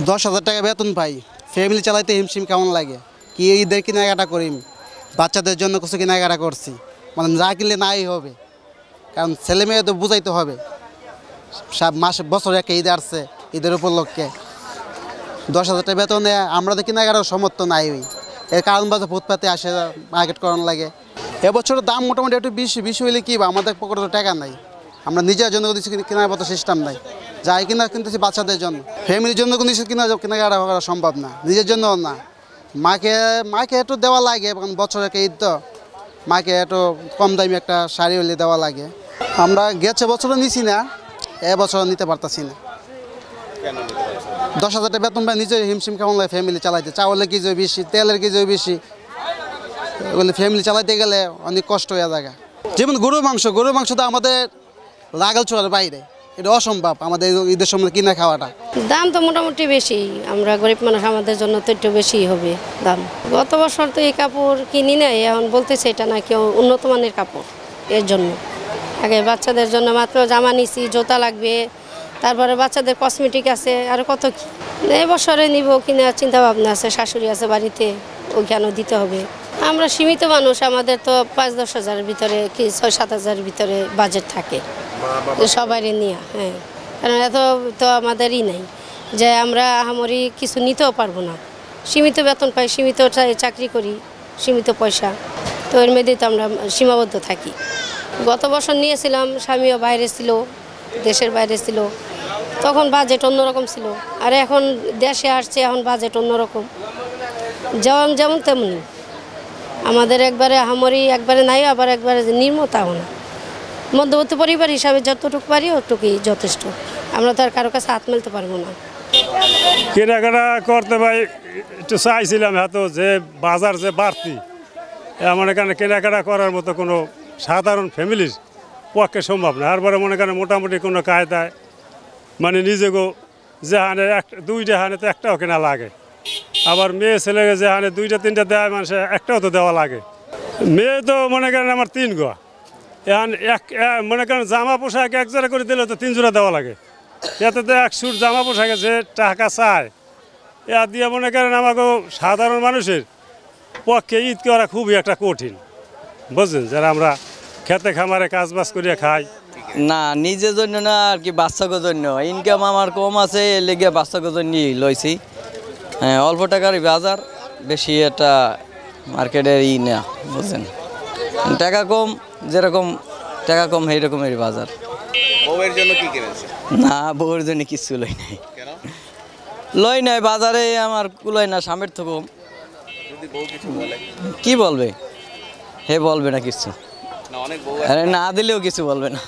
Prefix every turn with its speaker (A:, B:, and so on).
A: 10,000 টাকা বেতন পাই, ফ্যামিলি চালাইতে হিমশিম কেমন লাগে। কি ঈদের কেনাকাটা করি, বাচ্চাদের জন্য কিছু কেনাকাটা করছি, মানে যা কিনলে নাই হবে, কারণ ছেলে মেয়ে তো বুঝাইতে হবে। সব মাসে বছরে একটা ঈদ আসছে, ঈদের উপলক্ষে 10,000 টাকা বেতনে আমরা তো কেনাকাটার সমর্থ নাই। এর কারণ বাজার ফুটপাতে আসে, মার্কেট করানো লাগে। এবছরের দাম মোটামুটি একটু বেশি হইলে কি, আমাদের পকেটে তো টাকা নাই, আমরা নিজের জন্য কিছু কেনার মতো সিস্টেম নাই। যাই কিনা কিনতেছি বাচ্চাদের জন্য, ফ্যামিলির জন্য কোনো কিছু কেনাকাটা করা সম্ভব না, নিজের জন্য না। মাকে একটু দেওয়া লাগে, কারণ বছরে একটা ঈদ তো, মাকে একটু কম দামি একটা শাড়ি হলে দেওয়া লাগে। আমরা গেছে বছরও নিছি না, এবছর নিতে পারতাছি না। 10,000 টাকা বেতন পাই, নিজের হিমশিম কেমন লাগে ফ্যামিলি চালাইতে। চাউলের কেজিও বেশি, তেলের কেজিও বেশি, এগুলো ফ্যামিলি চালাইতে গেলে অনেক কষ্ট হয়ে যায়। যেমন গরুর মাংস তো আমাদের লাগাল চড়ার বাইরে, এটা অসম্ভব আমাদের ঈদের সময় কিনে খাওয়াটা।
B: দাম তো মোটামুটি বেশি, আমরা গরিব মানুষ, আমাদের জন্য তো একটু বেশিই হবে দাম। গত বছর তো এই কাপড় কিনি নাই, এখন বলতেছে এটা নাকি উন্নত মানের কাপড়। এর জন্য আগে বাচ্চাদের জন্য মাত্র জামা নিছি, জুতা লাগবে, তারপরে বাচ্চাদের কসমেটিক আছে, আর কত কি। এই বছরে নিব কিনা চিন্তা ভাবনা আছে, শাশুড়ি আছে বাড়িতে, ওখানেও দিতে হবে। আমরা সীমিত মানুষ, আমাদের তো 5-10 হাজারের ভিতরে কি 6-7 হাজারের ভিতরে বাজেট থাকে সবাই নিয়ে। হ্যাঁ, কারণ এত তো আমাদেরই নাই যে আমরা আহামরি কিছু নিতেও পারবো না। সীমিত বেতন পাই, সীমিত চাকরি করি, সীমিত পয়সা, তো এর মধ্যেই তো আমরা সীমাবদ্ধ থাকি। গত বছর নিয়েছিলাম, স্বামীও বাইরে ছিল, দেশের বাইরে ছিল, তখন বাজেট অন্যরকম ছিল। আর এখন দেশে আসছে, এখন বাজেট অন্যরকম, যেমন তেমনি। আমাদের একবারে আহামরি একবারে নাই, আবার একবারে নির্মতাও না। মধ্যবর্তী পরিবার হিসাবে যতটুকু পারি অতটুকুই যথেষ্ট, আমরা তো আর কারো কাছে হাত মেলতে পারবো না।
C: কেনাকাটা করতে ভাই একটু চাইছিলাম, এত যে বাজার যে বাড়তি, এমন এখানে কেনাকাটা করার মতো কোনো সাধারণ ফ্যামিলির পক্ষে সম্ভব না। আর মনে করেন মোটামুটি কোনো কায়দায়, মানে নিজেকেও যে হানে দুইটা হানে তো একটাও কেনা লাগে, আবার মেয়ে ছেলেকে যে হানে 2-3টা দেয়, মানুষে একটাও তো দেওয়া লাগে। মেয়ে তো মনে করেন আমার 3 গোয়া, এখন মনে করেন জামা পোশাক 1 জোড়া করে দিলে তো 3 জোড়া দেওয়া লাগে। এতে তো 1 সুট জামা পোশাকে যে টাকা চায়, এ দিয়ে মনে করেন আমাকে সাধারণ মানুষের পক্ষে ঈদ করা খুবই একটা কঠিন, বুঝলেন। যারা আমরা খেতে খামারে কাজবাজ করিয়া খাই,
D: না নিজের জন্য না, আর কি বাচ্চাদের জন্য। ইনকাম আমার কম আছে, এর লেগে বাচ্চাদের জন্যই লইছি। হ্যাঁ, অল্প টাকারই বাজার, বেশি একটা মার্কেটের না, বুঝছেন। টাকা কম, যেরকম টাকা কম সেই রকমেরই বাজার।
E: বউয়ের জন্য কি কিনেছে?
D: না, বউয়ের জন্য কিছু লই নাই। লই নাই, বাজারে আমার কুলাই না, সামের তো কম।
E: যদি বউ কিছু বলে
D: কি বলবে? হে বলবে না কিছু,
E: না, অনেক বউ
D: না দিলেও কিছু বলবে না।